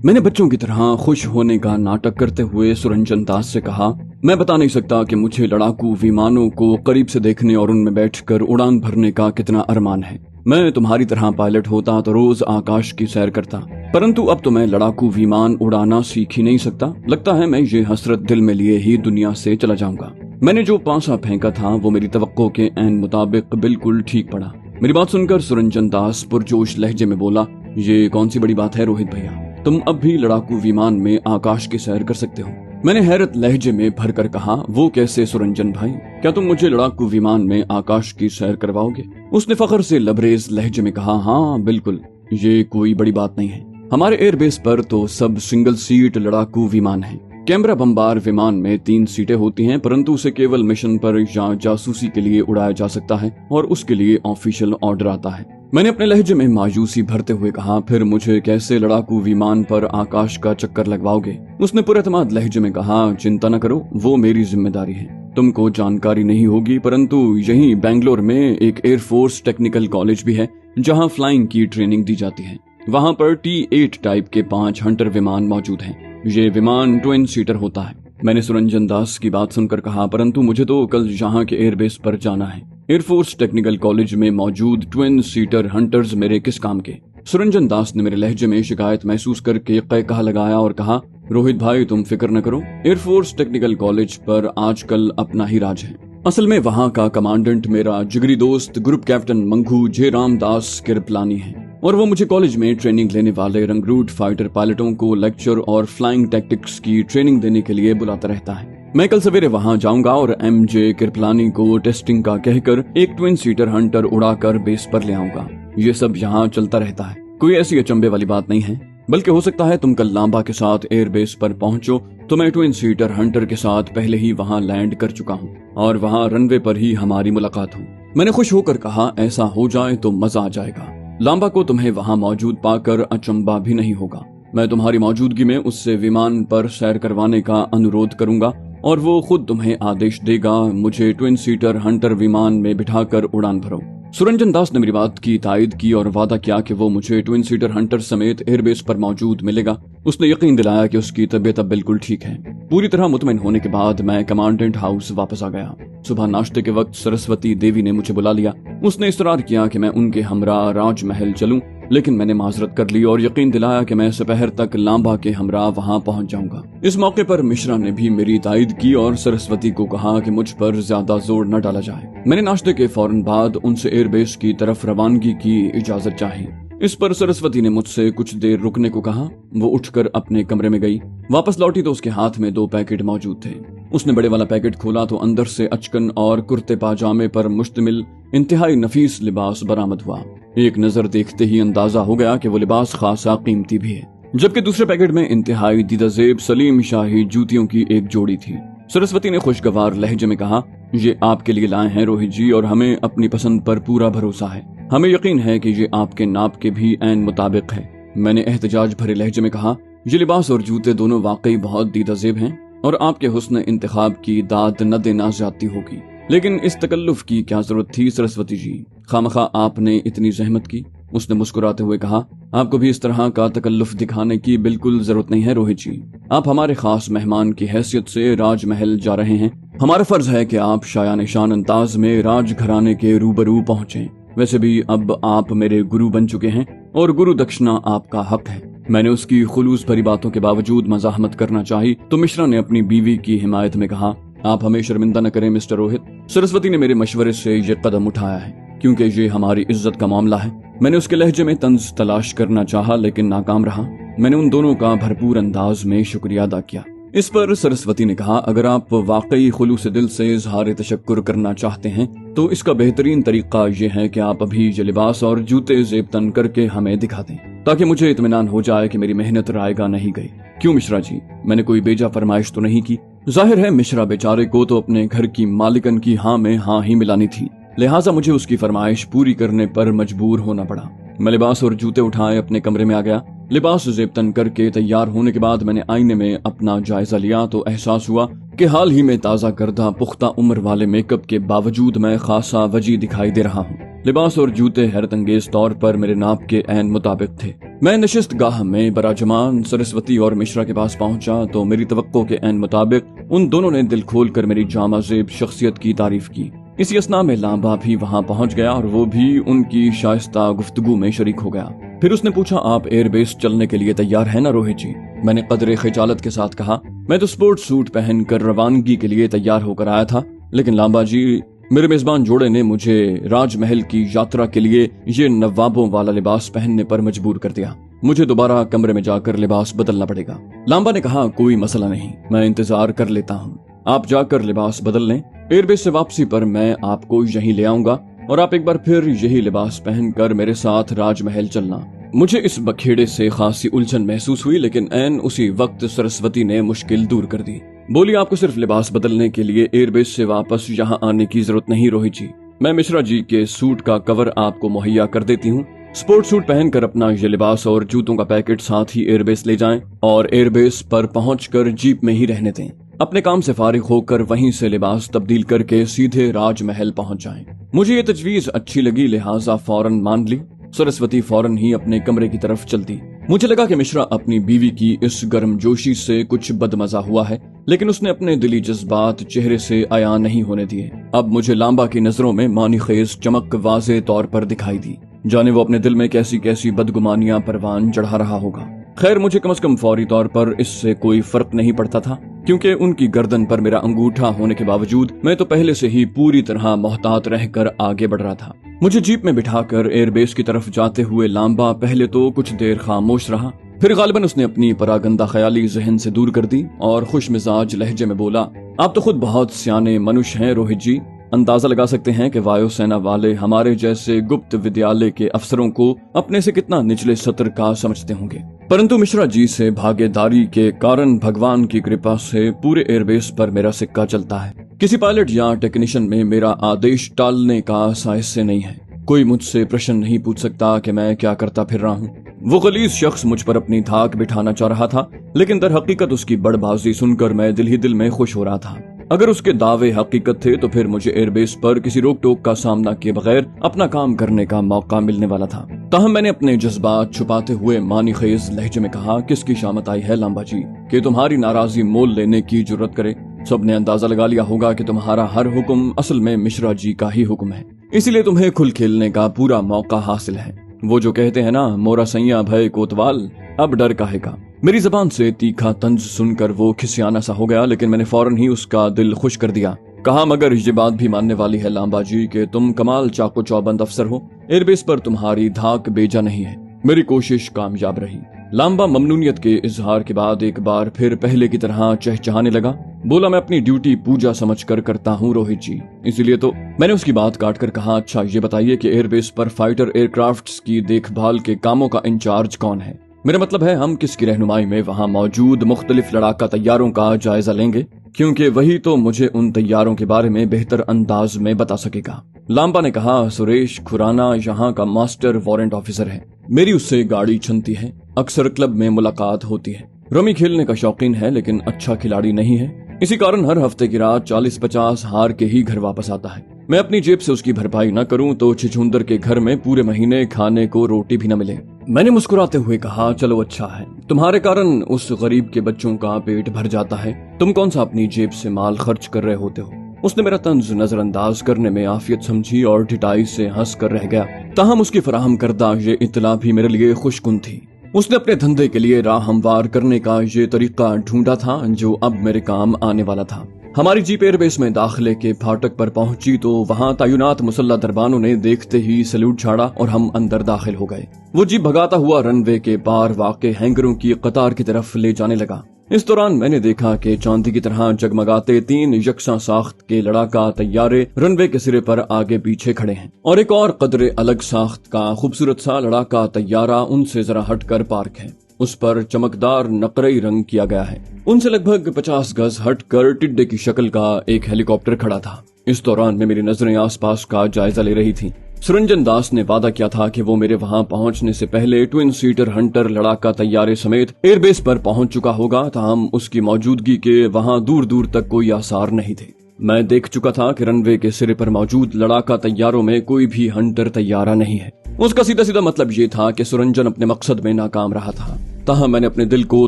मैंने बच्चों की तरह खुश होने का नाटक करते हुए सुरंजन दास से कहा, मैं बता नहीं सकता कि मुझे लड़ाकू विमानों को करीब से देखने और उनमें बैठकर उड़ान भरने का कितना अरमान है। मैं तुम्हारी तरह पायलट होता तो रोज आकाश की सैर करता, परंतु अब तो मैं लड़ाकू विमान उड़ाना सीख ही नहीं सकता। लगता है मैं ये हसरत दिल में लिए ही दुनिया से चला जाऊंगा। मैंने जो पासा फेंका था वो मेरी तवक्को के ऐन मुताबिक बिल्कुल ठीक पड़ा। मेरी बात सुनकर सुरंजन दास पुरजोश लहजे में बोला, ये कौन सी बड़ी बात है रोहित भैया, तुम अब भी लड़ाकू विमान में आकाश की सैर कर सकते हो। मैंने हैरत लहजे में भरकर कहा, वो कैसे सुरंजन भाई, क्या तुम मुझे लड़ाकू विमान में आकाश की सैर करवाओगे? उसने फख्र से लबरेज लहजे में कहा, हाँ बिल्कुल, ये कोई बड़ी बात नहीं है। हमारे एयरबेस पर तो सब सिंगल सीट लड़ाकू विमान हैं। कैमरा बम्बार विमान में 3 सीटें होती हैं, परंतु उसे केवल मिशन पर या जासूसी के लिए उड़ाया जा सकता है और उसके लिए ऑफिशियल ऑर्डर आता है। मैंने अपने लहजे में मायूसी भरते हुए कहा, फिर मुझे कैसे लड़ाकू विमान पर आकाश का चक्कर लगवाओगे? उसने पुरएतमाद लहजे में कहा, चिंता न करो, वो मेरी जिम्मेदारी है। तुमको जानकारी नहीं होगी, परंतु यहीं बेंगलोर में एक एयरफोर्स टेक्निकल कॉलेज भी है जहां फ्लाइंग की ट्रेनिंग दी जाती है। वहां पर T-8 टाइप के 5 हंटर विमान मौजूद हैं। ये विमान ट्विन सीटर होता है। मैंने सुरंजन दास की बात सुनकर कहा, परंतु मुझे तो कल यहाँ के एयरबेस पर जाना है। एयरफोर्स टेक्निकल कॉलेज में मौजूद ट्विन सीटर हंटर्स मेरे किस काम के? सुरंजन दास ने मेरे लहजे में शिकायत महसूस करके कहा लगाया और कहा, रोहित भाई तुम फिक्र न करो, एयरफोर्स टेक्निकल कॉलेज पर आजकल अपना ही राज है। असल में वहाँ का कमांडेंट मेरा जिगरी दोस्त ग्रुप कैप्टन मंघू जे रामदास कृपलानी है और वो मुझे कॉलेज में ट्रेनिंग लेने वाले रंगरूट फाइटर पायलटों को लेक्चर और फ्लाइंग टैक्टिक्स की ट्रेनिंग देने के लिए बुलाता रहता है। मैं कल सवेरे वहां जाऊंगा और MJ कृपलानी को टेस्टिंग का कहकर एक ट्विन सीटर हंटर उड़ाकर बेस पर ले आऊंगा। ये सब यहाँ चलता रहता है, कोई ऐसी अचंभे वाली बात नहीं है। बल्कि हो सकता है तुम कल लांबा के साथ एयरबेस पर पहुंचो तो मैं ट्विन सीटर हंटर के साथ पहले ही वहां लैंड कर चुका हूं और वहां रनवे पर ही हमारी मुलाकात हो। मैंने खुश होकर कहा, ऐसा हो जाए तो मजा आ जाएगा। लांबा को तुम्हें वहां मौजूद पाकर अचंबा भी नहीं होगा। मैं तुम्हारी मौजूदगी में उससे विमान पर सैर करवाने का अनुरोध करूंगा और वो खुद तुम्हें आदेश देगा मुझे ट्विन सीटर हंटर विमान में बिठाकर उड़ान भरो। सुरंजन दास ने मेरी बात की तायद की और वादा किया कि वो मुझे ट्विन सीटर हंटर समेत एयरबेस पर मौजूद मिलेगा। उसने यकीन दिलाया कि उसकी तबीयत अब बिल्कुल ठीक है। पूरी तरह मुतमईन होने के बाद मैं कमांडेंट हाउस वापस आ गया। सुबह नाश्ते के वक्त सरस्वती देवी ने मुझे बुला लिया। उसने इसरार किया कि मैं उनके हमरा राजमहल चलूं, लेकिन मैंने माजरत कर ली और यकीन दिलाया कि मैं दोपहर तक लांबा के हमरा वहां पहुंच जाऊंगा। इस मौके पर मिश्रा ने भी मेरी तायद की और सरस्वती को कहा कि मुझ पर ज्यादा जोर न डाला जाए। मैंने नाश्ते के फौरन बाद उनसे एयरबेस की तरफ रवानगी की इजाजत चाही। इस पर सरस्वती ने मुझसे कुछ देर रुकने को कहा। वो उठकर अपने कमरे में गई। वापस लौटी तो उसके हाथ में 2 पैकेट मौजूद थे। उसने बड़े वाला पैकेट खोला तो अंदर से अचकन और कुर्ते पाजामे पर मुश्तमिल इंतहाई नफीस लिबास बरामद हुआ। एक नजर देखते ही अंदाजा हो गया कि वो लिबास खासा कीमती भी है। जबकि दूसरे पैकेट में इंतहाई दीदाजेब सलीम शाही जूतियों की एक जोड़ी थी। सरस्वती ने खुशगवार लहजे में कहा, ये आपके लिए लाए हैं रोहित जी और हमें अपनी पसंद पर पूरा भरोसा है। हमें यकीन है कि ये आपके नाप के भी ऐन मुताबिक है। मैंने एहतजाज भरे लहजे में कहा, ये लिबास और जूते दोनों वाकई बहुत दीदाजेब हैं और आपके हुस्न इंतखाब की दाद न देना ज्यादती होगी, लेकिन इस तकल्लुफ की क्या जरूरत थी सरस्वती जी? खामखा आपने इतनी जहमत की। उसने मुस्कुराते हुए कहा, आपको भी इस तरह का तकल्लुफ दिखाने की बिल्कुल जरूरत नहीं है रोहित जी। आप हमारे खास मेहमान की हैसियत से राजमहल जा रहे हैं। हमारा फर्ज है कि आप शायान शान अंदाज में राज घराने के रूबरू पहुँचे। वैसे भी अब आप मेरे गुरु बन चुके हैं और गुरु दक्षिणा आपका हक है। मैंने उसकी खुलूस भरी बातों के बावजूद मजाहमत करना चाही तो मिश्रा ने अपनी बीवी की हिमायत में कहा, आप हमें शर्मिंदा न करें मिस्टर रोहित। सरस्वती ने मेरे मशवरे से ये कदम उठाया है क्योंकि ये हमारी इज्जत का मामला है। मैंने उसके लहजे में तंज तलाश करना चाहा लेकिन नाकाम रहा। मैंने उन दोनों का भरपूर अंदाज में शुक्रिया अदा किया। इस पर सरस्वती ने कहा, अगर आप वाकई खुलूस दिल से इजहार तशक्कुर करना चाहते हैं तो इसका बेहतरीन तरीका ये है कि आप अभी ये लिबास और जूते जेब तन करके हमें दिखा दें ताकि मुझे इत्मीनान हो जाए कि मेरी मेहनत रायगा नहीं गई। क्यों मिश्रा जी, मैंने कोई बेजा फरमाइश तो नहीं की? जाहिर है मिश्रा बेचारे को तो अपने घर की मालिकन की हाँ में हाँ ही मिलानी थी, लिहाजा मुझे उसकी फरमाइश पूरी करने पर मजबूर होना पड़ा। मैं लिबास और जूते उठाए अपने कमरे में आ गया। लिबास जेब तन करके तैयार होने के बाद मैंने आईने में अपना जायजा लिया तो एहसास हुआ कि हाल ही में ताज़ा करदा पुख्ता उम्र वाले मेकअप के बावजूद मैं खासा वजी दिखाई दे रहा हूँ। लिबास और जूते हैरतअंगेज तौर पर मेरे नाप के ऐन मुताबिक थे। मैं नशिस्त गाह में बराजमान सरस्वती और मिश्रा के पास पहुंचा तो मेरी तवक्को के ऐन मुताबिक उन दोनों ने दिल खोल कर मेरी जामाजेब शख्सियत की तारीफ की। इसी असना में लांबा भी वहां पहुंच गया और वो भी उनकी शाइस्ता गुफ्तगू में शरीक हो गया। फिर उसने पूछा, आप एयरबेस चलने के लिए तैयार है ना रोहित जी? मैंने कदरे खिजालत के साथ कहा, मैं तो स्पोर्ट्स सूट पहनकर रवानगी के लिए तैयार होकर आया था, लेकिन लांबा जी, मेरे मेजबान जोड़े ने मुझे राजमहल की यात्रा के लिए ये नवाबों वाला लिबास पहनने पर मजबूर कर दिया। मुझे दोबारा कमरे में जाकर लिबास बदलना पड़ेगा। लांबा ने कहा, कोई मसला नहीं, मैं इंतजार कर लेता हूँ, आप जाकर लिबास बदल लें। एयरबेस से वापसी पर मैं आपको यहीं ले आऊंगा और आप एक बार फिर यही लिबास पहनकर मेरे साथ राजमहल चलना। मुझे इस बखेड़े से खासी उलझन महसूस हुई, लेकिन ऐन उसी वक्त सरस्वती ने मुश्किल दूर कर दी। बोली, आपको सिर्फ लिबास बदलने के लिए एयरबेस से वापस यहाँ आने की जरूरत नहीं रोहित जी। मैं मिश्रा जी के सूट का कवर आपको मुहैया कर देती हूँ। स्पोर्ट्स सूट पहनकर अपना ये लिबास और जूतों का पैकेट साथ ही एयरबेस ले जाएं और एयरबेस पर पहुंचकर जीप में ही रहने दें। अपने काम से फारिग होकर वहीं से लिबास तब्दील करके सीधे राजमहल पहुंच जाएं। मुझे ये तजवीज अच्छी लगी, लिहाजा फौरन मान ली। सरस्वती फौरन ही अपने कमरे की तरफ चल दी। मुझे लगा कि मिश्रा अपनी बीवी की इस गर्मजोशी से कुछ बदमजा हुआ है, लेकिन उसने अपने दिली जज्बात चेहरे से आया नहीं होने दिए। अब मुझे लांबा की नजरों में मानी खेज चमक वाज़े तौर पर दिखाई दी। जाने वो अपने दिल में कैसी कैसी बदगुमानियां परवान चढ़ा रहा होगा। खैर, मुझे कम से कम फौरी तौर पर इससे कोई फर्क नहीं पड़ता था, क्योंकि उनकी गर्दन पर मेरा अंगूठा होने के बावजूद मैं तो पहले से ही पूरी तरह मोहतात रहकर आगे बढ़ रहा था। मुझे जीप में बिठाकर एयरबेस की तरफ जाते हुए लांबा पहले तो कुछ देर खामोश रहा, फिर गालिबन उसने अपनी परागंदा ख्याली जहन से दूर कर दी और खुश मिजाज लहजे में बोला, आप तो खुद बहुत सियाने मनुष्य हैं रोहित जी। अंदाजा लगा सकते हैं कि वायुसेना वाले हमारे जैसे गुप्त विद्यालय के अफसरों को अपने से कितना निचले सत्र का समझते होंगे, परंतु मिश्रा जी से भागीदारी के कारण भगवान की कृपा से पूरे एयरबेस पर मेरा सिक्का चलता है। किसी पायलट या टेक्नीशियन में मेरा आदेश टालने का साहित्य नहीं है। कोई मुझसे प्रश्न नहीं पूछ सकता कि मैं क्या करता फिर रहा हूँ। वो गलीज शख्स मुझ पर अपनी धाक बिठाना चाह रहा था, लेकिन दर हकीकत उसकी बड़बाजी सुनकर मैं दिल ही दिल में खुश हो रहा था। अगर उसके दावे हकीकत थे तो फिर मुझे एयरबेस पर किसी रोक टोक का सामना किए बगैर अपना काम करने का मौका मिलने वाला था। ताहम मैंने अपने जज्बात छुपाते हुए मानी खेज लहजे में कहा, किसकी शामत आई है लांबा जी कि तुम्हारी नाराजगी मोल लेने की जरूरत करे। सबने अंदाजा लगा लिया होगा कि तुम्हारा हर हुक्म असल में मिश्रा जी का ही हुक्म है, इसीलिए तुम्हें खुल खेलने का पूरा मौका हासिल है। वो जो कहते हैं ना, मोरा सैया भय कोतवाल, अब डर काहे का। मेरी जबान से तीखा तंज सुनकर वो खिसियाना सा हो गया, लेकिन मैंने फौरन ही उसका दिल खुश कर दिया। कहा, मगर ये बात भी मानने वाली है लांबा जी कि तुम कमाल चाको चौबंद अफसर हो। एयरबेस पर तुम्हारी धाक बेजा नहीं है। मेरी कोशिश कामयाब रही। लांबा ममनूनियत के इजहार के बाद एक बार फिर पहले की तरह चहचहाने लगा। बोला, मैं अपनी ड्यूटी पूजा समझकर करता हूँ रोहित जी, इसीलिए तो। मैंने उसकी बात काटकर कहा, अच्छा ये बताइए कि एयरबेस पर फाइटर एयरक्राफ्ट्स की देखभाल के कामों का इंचार्ज कौन है? मेरा मतलब है, हम किसकी रहनुमाई में वहाँ मौजूद मुख्तलिफ लड़ाका तैयारों का जायजा लेंगे, क्योंकि वही तो मुझे उन तैयारों के बारे में बेहतर अंदाज में बता सकेगा। लांबा ने कहा, सुरेश खुराना यहाँ का मास्टर वारंट ऑफिसर है। मेरी उससे गाड़ी छनती है, अक्सर क्लब में मुलाकात होती है। रमी खेलने का शौकीन है, लेकिन अच्छा खिलाड़ी नहीं है। इसी कारण हर हफ्ते की रात 40-50 हार के ही घर वापस आता है। मैं अपनी जेब से उसकी भरपाई न करूं तो छिछुंदर के घर में पूरे महीने खाने को रोटी भी न मिले। मैंने मुस्कुराते हुए कहा, चलो अच्छा है, तुम्हारे कारण उस गरीब के बच्चों का पेट भर जाता है। तुम कौन सा अपनी जेब से माल खर्च कर रहे होते हो। उसने मेरा तंज नजरअंदाज करने में आफियत समझी और ढिठाई से हंस कर रह गया। ताहम उसकी फराहम करदा ये इतला भी मेरे लिए खुशकुन थी। उसने अपने धंधे के लिए राह हमवार करने का ये तरीका ढूंढा था जो अब मेरे काम आने वाला था। हमारी जीप एयरबेस में दाखिले के फाटक पर पहुंची तो वहां तैनात मुसल्ला दरबानों ने देखते ही सैल्यूट छाड़ा और हम अंदर दाखिल हो गए। वो जीप भगाता हुआ रनवे के पार वाक़े हैंगरों की कतार की तरफ ले जाने लगा। इस दौरान मैंने देखा कि चांदी की तरह जगमगाते 3 यकसा साख्त के लड़ाका तैयारे रनवे के सिरे पर आगे पीछे खड़े हैं और एक और कदरे अलग साख्त का खूबसूरत सा लड़ाका तैयारा उनसे जरा हटकर पार्क है। उस पर चमकदार नकरई रंग किया गया है। उनसे लगभग 50 गज हटकर टिड्डे की शक्ल का एक हेलीकॉप्टर खड़ा था। इस दौरान में मेरी नजरें आसपास का जायजा ले रही थी। सुरंजन दास ने वादा किया था कि वो मेरे वहां पहुंचने से पहले ट्विन सीटर हंटर लड़ाका तैयारे समेत एयरबेस पर पहुंच चुका होगा, ताहम उसकी मौजूदगी के वहां दूर दूर तक कोई आसार नहीं थे। मैं देख चुका था कि रनवे के सिरे पर मौजूद लड़ाका तैयारों में कोई भी हंटर तैयारा नहीं है। उसका सीधा सीधा मतलब ये था कि सुरंजन अपने मकसद में नाकाम रहा था। ताहम मैंने अपने दिल को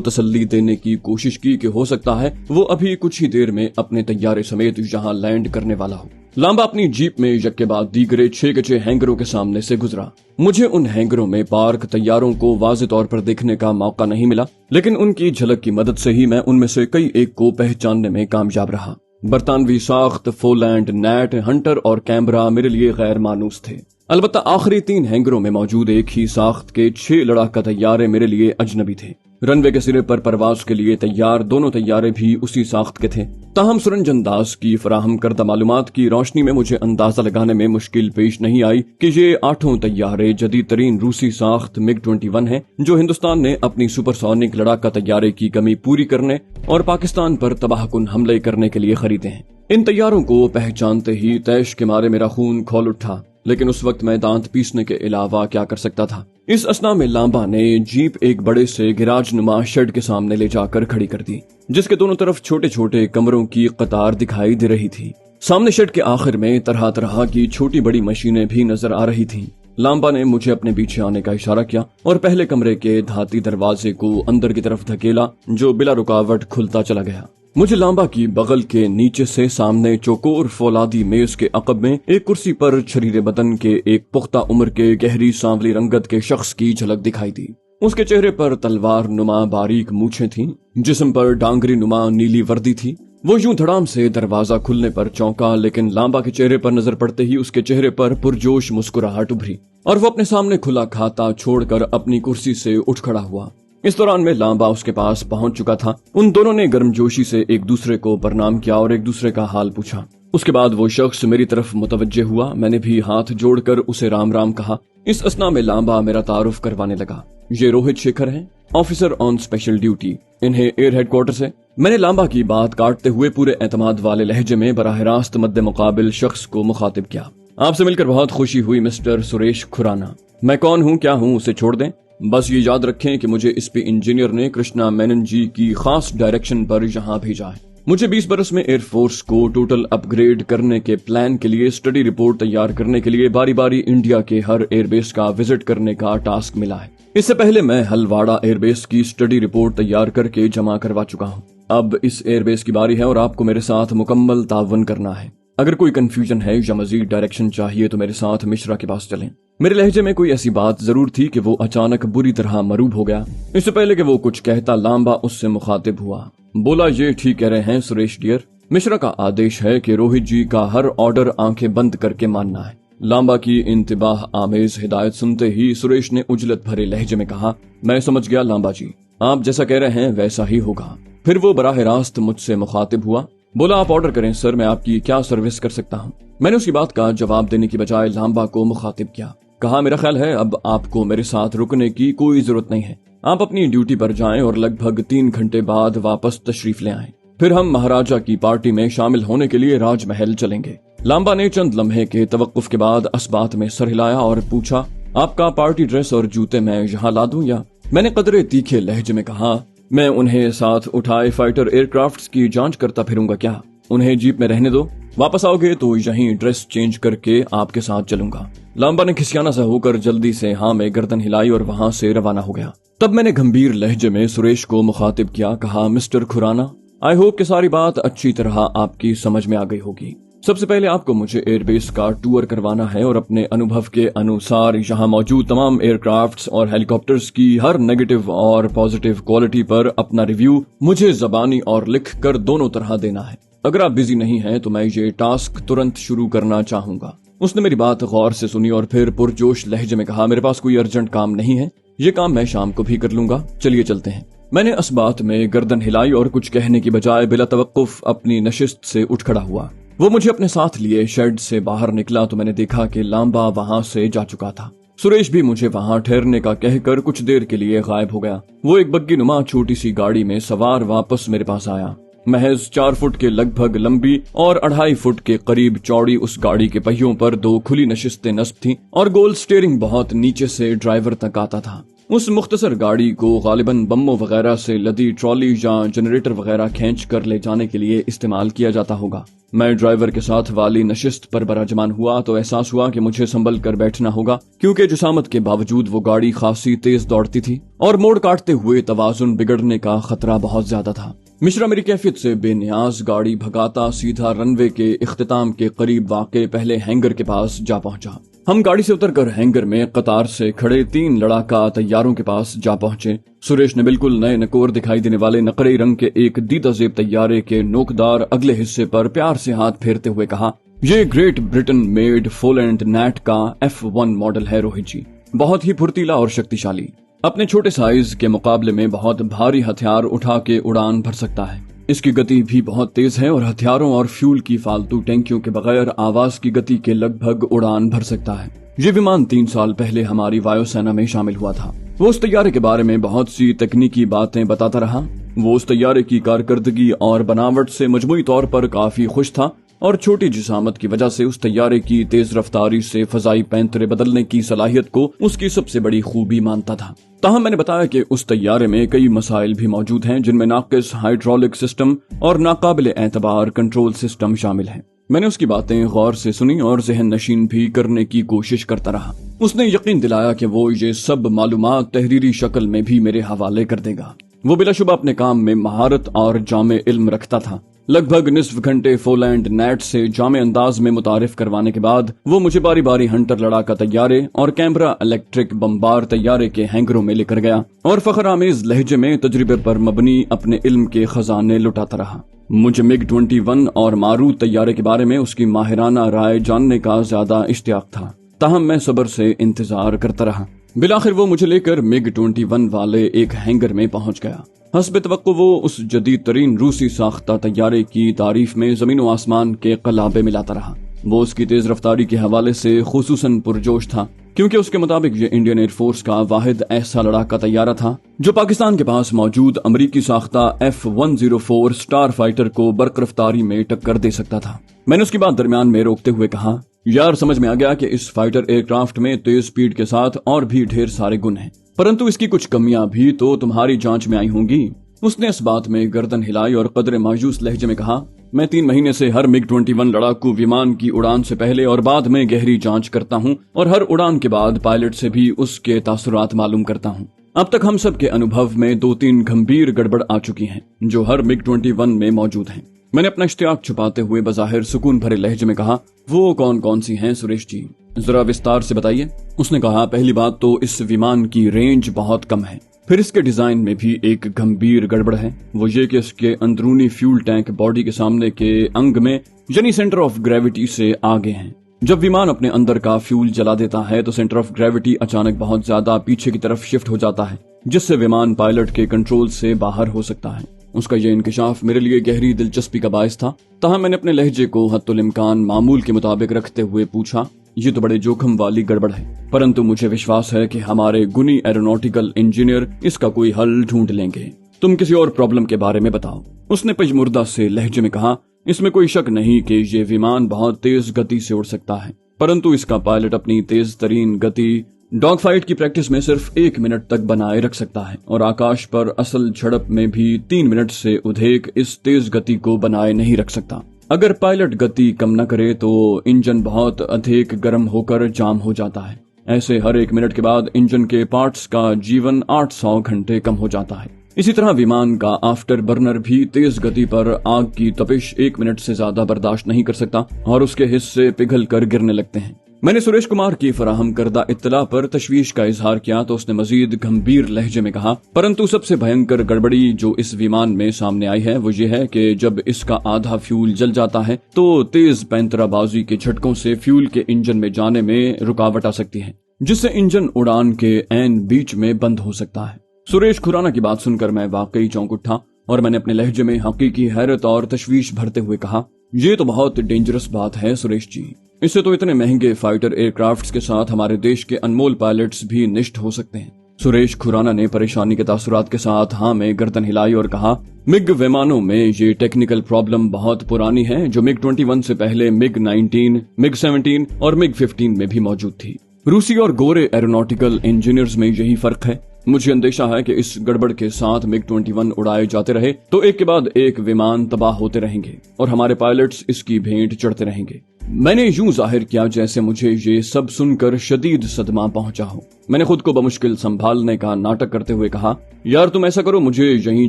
तसल्ली देने की कोशिश की कि हो सकता है वो अभी कुछ ही देर में अपने तैयारे समेत यहाँ लैंड करने वाला हो। लांबा अपनी जीप में यक के बाद दीगरे 6 के 6 हैंगरों के सामने से गुजरा। मुझे उन हैंगरों में पार्क तैयारों को वाज़े तौर पर देखने का मौका नहीं मिला, लेकिन उनकी झलक की मदद से ही मैं उनमें से कई एक को पहचानने में कामयाब रहा। बरतानवी साख्त, फोलैंड, नेट, हंटर और कैमरा मेरे लिए गैर मानूस थे। अलबत्ता आखिरी 3 हैंगरों में मौजूद एक ही साख्त के 6 लड़ाका तैयारे मेरे लिए अजनबी थे। रनवे के सिरे पर परवाज के लिए तैयार दोनों तैयारे भी उसी साख्त के थे। ताहम सुरंजन दास की फराहम करदा मालूमात की रोशनी में मुझे अंदाजा लगाने में मुश्किल पेश नहीं आई कि ये 8 तैयारे जदीद तरीन रूसी साख्त MiG-21 हैं, जो हिंदुस्तान ने अपनी सुपरसोनिक लड़ाका तैयारे की कमी पूरी करने और पाकिस्तान पर तबाहकुन हमले करने के लिए खरीदे हैं। इन तैयारों को पहचानते ही तैश के मारे मेरा खून खौल उठा, लेकिन उस वक्त मैं दांत पीसने के अलावा क्या कर सकता था। इस असना में लांबा ने जीप एक बड़े से गिराज नुमा शेड के सामने ले जाकर खड़ी कर दी, जिसके दोनों तरफ छोटे छोटे कमरों की कतार दिखाई दे रही थी। सामने शेड के आखिर में तरह तरह की छोटी बड़ी मशीनें भी नजर आ रही थीं। लांबा ने मुझे अपने पीछे आने का इशारा किया और पहले कमरे के धाती दरवाजे को अंदर की तरफ धकेला, जो बिला रुकावट खुलता चला गया। मुझे लांबा की बगल के नीचे से सामने चौकोर फौलादी मेज के अकब में एक कुर्सी पर शरीरे बदन के एक पुख्ता उम्र के गहरी सांवली रंगत के शख्स की झलक दिखाई दी। उसके चेहरे पर तलवार नुमा बारीक मूछें थीं, जिस्म पर डांगरी नुमा नीली वर्दी थी। वो यूं धड़ाम से दरवाजा खुलने पर चौंका, लेकिन लांबा के चेहरे पर नजर पड़ते ही उसके चेहरे पर पुरजोश मुस्कुराहट उभरी और वो अपने सामने खुला खाता छोड़कर अपनी कुर्सी से उठ खड़ा हुआ। इस दौरान में लांबा उसके पास पहुंच चुका था। उन दोनों ने गर्मजोशी से एक दूसरे को प्रणाम किया और एक दूसरे का हाल पूछा। उसके बाद वो शख्स मेरी तरफ मुतवज्जे हुआ। मैंने भी हाथ जोड़कर उसे राम राम कहा। इस असना में लांबा मेरा तारुफ करवाने लगा। ये रोहित शेखर हैं, ऑफिसर ऑन स्पेशल ड्यूटी। इन्हें एयर हेडक्वार्टर से। मैंने लांबा की बात काटते हुए पूरे एतमाद वाले लहजे में बराह रास्त मद्दे मुकाबिल शख्स को मुखातिब किया। आपसे मिलकर बहुत खुशी हुई मिस्टर सुरेश खुराना। मैं कौन हूँ क्या हूँ उसे छोड़ दें, बस ये याद रखें कि मुझे इस पे इंजीनियर ने कृष्णा मेनन जी की खास डायरेक्शन पर यहाँ भेजा है। मुझे 20 बरस में एयरफोर्स को टोटल अपग्रेड करने के प्लान के लिए स्टडी रिपोर्ट तैयार करने के लिए बारी बारी इंडिया के हर एयरबेस का विजिट करने का टास्क मिला है। इससे पहले मैं हलवाड़ा एयरबेस की स्टडी रिपोर्ट तैयार करके जमा करवा चुका हूँ। अब इस एयरबेस की बारी है और आपको मेरे साथ मुकम्मल तावन करना है। अगर कोई कंफ्यूजन है या मजीद डायरेक्शन चाहिए तो मेरे साथ मिश्रा के पास चलें। मेरे लहजे में कोई ऐसी बात जरूर थी कि वो अचानक बुरी तरह मरूब हो गया। इससे पहले कि वो कुछ कहता, लांबा उससे मुखातिब हुआ। बोला, ये ठीक कह रहे हैं सुरेश डियर। मिश्रा का आदेश है कि रोहित जी का हर ऑर्डर आंखें बंद करके मानना है। लांबा की इंतबाह आमेज हिदायत सुनते ही सुरेश ने उजलत भरे लहजे में कहा, मैं समझ गया लांबा जी, आप जैसा कह रहे हैं वैसा ही होगा। फिर वो बराह रास्त मुझसे मुखातिब हुआ। बोला, आप ऑर्डर करें सर, मैं आपकी क्या सर्विस कर सकता हूँ। मैंने उसकी बात का जवाब देने की बजाय लांबा को मुखातिब किया। कहा, मेरा ख्याल है अब आपको मेरे साथ रुकने की कोई जरूरत नहीं है। आप अपनी ड्यूटी पर जाएं और लगभग 3 घंटे बाद वापस तशरीफ ले आएं। फिर हम महाराजा की पार्टी में शामिल होने के लिए राजमहल चलेंगे। लांबा ने चंद लम्हे के तवक्कुफ के बाद अस्बात में सर हिलाया और पूछा, आपका पार्टी ड्रेस और जूते मैं यहाँ ला दूं या? मैंने कदरे तीखे लहजे में कहा, मैं उन्हें साथ उठाए फाइटर एयरक्राफ्ट की जांच करता फिरूंगा क्या? उन्हें जीप में रहने दो, वापस आओगे तो यहीं ड्रेस चेंज करके आपके साथ चलूंगा। लांबा ने खिसियाना सा होकर जल्दी से हाँ में गर्दन हिलाई और वहां से रवाना हो गया। तब मैंने गंभीर लहजे में सुरेश को मुखातिब किया। कहा, मिस्टर खुराना, आई होप कि सारी बात अच्छी तरह आपकी समझ में आ गई होगी। सबसे पहले आपको मुझे एयरबेस का टूर करवाना है और अपने अनुभव के अनुसार यहाँ मौजूद तमाम एयरक्राफ्ट्स और हेलीकॉप्टर्स की हर नेगेटिव और पॉजिटिव क्वालिटी पर अपना रिव्यू मुझे जबानी और लिख कर दोनों तरह देना है। अगर आप बिजी नहीं हैं तो मैं ये टास्क तुरंत शुरू करना चाहूंगा। उसने मेरी बात गौर से सुनी और फिर पुरजोश लहजे में कहा, मेरे पास कोई अर्जेंट काम नहीं है, ये काम मैं शाम को भी कर लूंगा, चलिए चलते हैं। मैंने इस बात में गर्दन हिलाई और कुछ कहने की बजाय बिला तवक्कुफ अपनी नशिस्त से उठ खड़ा हुआ। वो मुझे अपने साथ लिए शेड से बाहर निकला तो मैंने देखा कि लांबा वहां से जा चुका था। सुरेश भी मुझे वहां ठहरने का कहकर कुछ देर के लिए गायब हो गया। वो एक बग्गी नुमा छोटी सी गाड़ी में सवार वापस मेरे पास आया। महज 4 फुट के लगभग लंबी और 2.5 फुट के करीब चौड़ी उस गाड़ी के पहियों पर 2 खुली नशिस्तें नस्ब थीं और गोल स्टीयरिंग बहुत नीचे से ड्राइवर तक आता था। उस मुख्तसर गाड़ी को गालिबन बम्बों वगैरह से लदी ट्रॉली या जनरेटर वगैरह खींच कर ले जाने के लिए इस्तेमाल किया जाता होगा। मैं ड्राइवर के साथ वाली नशिस्त पर बराजमान हुआ तो एहसास हुआ कि मुझे संभल कर बैठना होगा, क्योंकि जुसामत के बावजूद वो गाड़ी खासी तेज दौड़ती थी और मोड़ काटते हुए तवाजुन बिगड़ने का खतरा बहुत ज्यादा था। मिश्रा मेरी कैफियत से बेनियाज गाड़ी भगाता सीधा रनवे के इख्तिताम के करीब वाक़े पहले हैंगर के पास जा पहुंचा। हम गाड़ी से उतरकर हैंगर में कतार से खड़े 3 लड़ाका तैयारों के पास जा पहुंचे। सुरेश ने बिल्कुल नए नकोर दिखाई देने वाले नकरई रंग के एक दीदा जेब तैयारे के नोकदार अगले हिस्से पर प्यार से हाथ फेरते हुए कहा, ये ग्रेट ब्रिटेन मेड फोलैंड नैट का F1 मॉडल है रोहित जी, बहुत ही फुर्तीला और शक्तिशाली। अपने छोटे साइज के मुकाबले में बहुत भारी हथियार उठा के उड़ान भर सकता है। इसकी गति भी बहुत तेज है और हथियारों और फ्यूल की फालतू टैंकियों के बगैर आवाज की गति के लगभग उड़ान भर सकता है। ये विमान 3 साल पहले हमारी वायुसेना में शामिल हुआ था। वो उस तैयारे के बारे में बहुत सी तकनीकी बातें बताता रहा। वो उस तैयारे की कारकर्दगी और बनावट से मजमूई तौर पर काफी खुश था और छोटी जिसामत की वजह से उस तैयारे की तेज रफ्तारी से फजाई पैंतरे बदलने की सलाहियत को उसकी सबसे बड़ी खूबी मानता था। ताहम मैंने बताया कि उस तैयारे में कई मसाइल भी मौजूद हैं, जिनमें नाकिस हाइड्रोलिक सिस्टम और नाकाबिल एतबार कंट्रोल सिस्टम शामिल है। मैंने उसकी बातें गौर से सुनी और जहन नशीन भी करने की कोशिश करता रहा। उसने यकीन दिलाया कि वो ये सब मालूमात तहरीरी शक्ल में भी मेरे हवाले कर देगा। वो बिलाशुबा अपने काम में महारत और जामे इल्म रखता था। लगभग निस्फ घंटे फोलैंड नेट से जामे अंदाज में मुतारिफ करवाने के बाद वो मुझे बारी बारी हंटर लड़ाका तैयारे और कैमरा इलेक्ट्रिक बम्बार तैयारे के हैंगरों में लेकर गया और फखर आमेज लहजे में तजर्बे पर मबनी अपने इल्म के खजाने लुटाता रहा। मुझे MiG-21 और मारूत तैयारे के बारे में उसकी माहिराना राय जानने का ज्यादा इश्तियाक था, ताहम मैं सब्र से इंतजार करता रहा। बिलाखिर वो मुझे लेकर MiG-21 वाले एक हैंगर में पहुंच गया। हस्ब तवक्को वो उस जदीद तरीन रूसी साख्ता तैयारे की तारीफ में जमीन व आसमान के कलाबे मिलाता रहा। वो उसकी तेज रफ्तारी के हवाले से खुसूसन पुरजोश था, क्योंकि उसके मुताबिक ये इंडियन एयरफोर्स का वाहिद ऐसा लड़ाका तैयारा था जो पाकिस्तान के पास मौजूद अमरीकी साख्ता F-104 स्टार फाइटर को बरकरफ्तारी में टक्कर दे सकता था। मैंने उसकी बात दरमियान में रोकते हुए कहा, यार समझ में आ गया कि इस फाइटर एयरक्राफ्ट में तेज स्पीड के साथ और भी ढेर सारे गुण हैं, परंतु इसकी कुछ कमियां भी तो तुम्हारी जांच में आई होंगी। उसने इस बात में गर्दन हिलाई और कदरे मायूस लहजे में कहा, मैं 3 महीने से हर MiG-21 लड़ाकू विमान की उड़ान से पहले और बाद में गहरी जांच करता हूं और हर उड़ान के बाद पायलट से भी उसके तासुरात मालूम करता हूं। अब तक हम सब के अनुभव में 2-3 गंभीर गड़बड़ आ चुकी हैं जो हर MiG-21 में मौजूद हैं। मैंने अपना इश्तियाक छुपाते हुए बज़ाहिर सुकून भरे लहजे में कहा, वो कौन कौन सी हैं सुरेश जी, जरा विस्तार से बताइए। उसने कहा, पहली बात तो इस विमान की रेंज बहुत कम है। फिर इसके डिजाइन में भी एक गंभीर गड़बड़ है, वो ये कि इसके अंदरूनी फ्यूल टैंक बॉडी के सामने के अंग में यानी सेंटर ऑफ ग्रेविटी से आगे हैं। जब विमान अपने अंदर का फ्यूल जला देता है तो सेंटर ऑफ ग्रेविटी अचानक बहुत ज्यादा पीछे की तरफ शिफ्ट हो जाता है, जिससे विमान पायलट के कंट्रोल से बाहर हो सकता है। उसका यह इंकिशाफ मेरे लिए गहरी दिलचस्पी का बायस था। ताहम मैंने अपने लहजे को हत्तुल इम्कान मामूल के मुताबिक रखते हुए पूछा, ये तो बड़े जोखिम वाली गड़बड़ है, परंतु मुझे विश्वास है कि हमारे गुनी एरोनॉटिकल इंजीनियर इसका कोई हल ढूंढ लेंगे। तुम किसी और प्रॉब्लम के बारे में बताओ। उसने पजमुर्दा से लहजे में कहा, इसमें कोई शक नहीं कि ये विमान बहुत तेज गति से उड़ सकता है, परंतु इसका पायलट अपनी तेज तरीन गति डॉग फाइट की प्रैक्टिस में सिर्फ 1 मिनट तक बनाए रख सकता है और आकाश पर असल झड़प में भी 3 मिनट से अधिक इस तेज गति को बनाए नहीं रख सकता। अगर पायलट गति कम न करे तो इंजन बहुत अधिक गर्म होकर जाम हो जाता है। ऐसे हर 1 मिनट के बाद इंजन के पार्ट्स का जीवन 800 घंटे कम हो जाता है। इसी तरह विमान का आफ्टर बर्नर भी तेज गति पर आग की तपिश 1 मिनट से ज्यादा बर्दाश्त नहीं कर सकता और उसके हिस्से पिघल कर गिरने लगते हैं। मैंने सुरेश कुमार की फराहम करदा इत्तला पर तशवीश का इजहार किया तो उसने मजीद गंभीर लहजे में कहा, परंतु सबसे भयंकर गड़बड़ी जो इस विमान में सामने आई है वो ये है कि जब इसका आधा फ्यूल जल जाता है तो तेज पैंतराबाजी के झटकों से फ्यूल के इंजन में जाने में रुकावट आ सकती है, जिससे इंजन उड़ान के ऐन बीच में बंद हो सकता है। सुरेश खुराना की बात सुनकर मैं वाकई चौंक उठा और मैंने अपने लहजे में हकीकी हैरत और तशवीश भरते हुए कहा, ये तो बहुत डेंजरस बात है सुरेश जी। इससे तो इतने महंगे फाइटर एयरक्राफ्ट्स के साथ हमारे देश के अनमोल पायलट्स भी निष्ठ हो सकते हैं। सुरेश खुराना ने परेशानी के तासुरात के साथ हाँ में गर्दन हिलाई और कहा, मिग विमानों में ये टेक्निकल प्रॉब्लम बहुत पुरानी है जो MiG-21 से पहले MiG-19, MiG-17 और MiG-15 में भी मौजूद थी। रूसी और गोरे एरोनॉटिकल इंजीनियर्स में यही फर्क है। मुझे अंदेशा है कि इस गड़बड़ के साथ MiG-21 उड़ाए जाते रहे तो एक के बाद एक विमान तबाह होते रहेंगे और हमारे पायलट्स इसकी भेंट चढ़ते रहेंगे। मैंने यूं जाहिर किया जैसे मुझे ये सब सुनकर शदीद सदमा पहुंचा हो। मैंने खुद को बमुश्किल संभालने का नाटक करते हुए कहा, यार तुम ऐसा करो, मुझे यहीं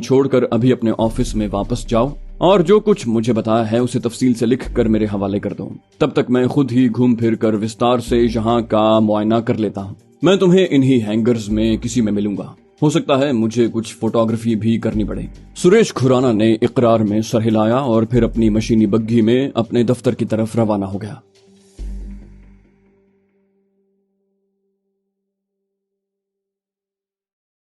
छोड़कर अभी अपने ऑफिस में वापस जाओ और जो कुछ मुझे बताया है उसे तफसील से लिख कर मेरे हवाले कर दो। तब तक मैं खुद ही घूम फिर कर विस्तार से यहाँ का मुआयना कर लेता हूँ। मैं तुम्हें इन्हीं हैंगर्स में किसी में मिलूंगा। हो सकता है मुझे कुछ फोटोग्राफी भी करनी पड़े। सुरेश खुराना ने इकरार में सर हिलाया और फिर अपनी मशीनी बग्घी में अपने दफ्तर की तरफ रवाना हो गया।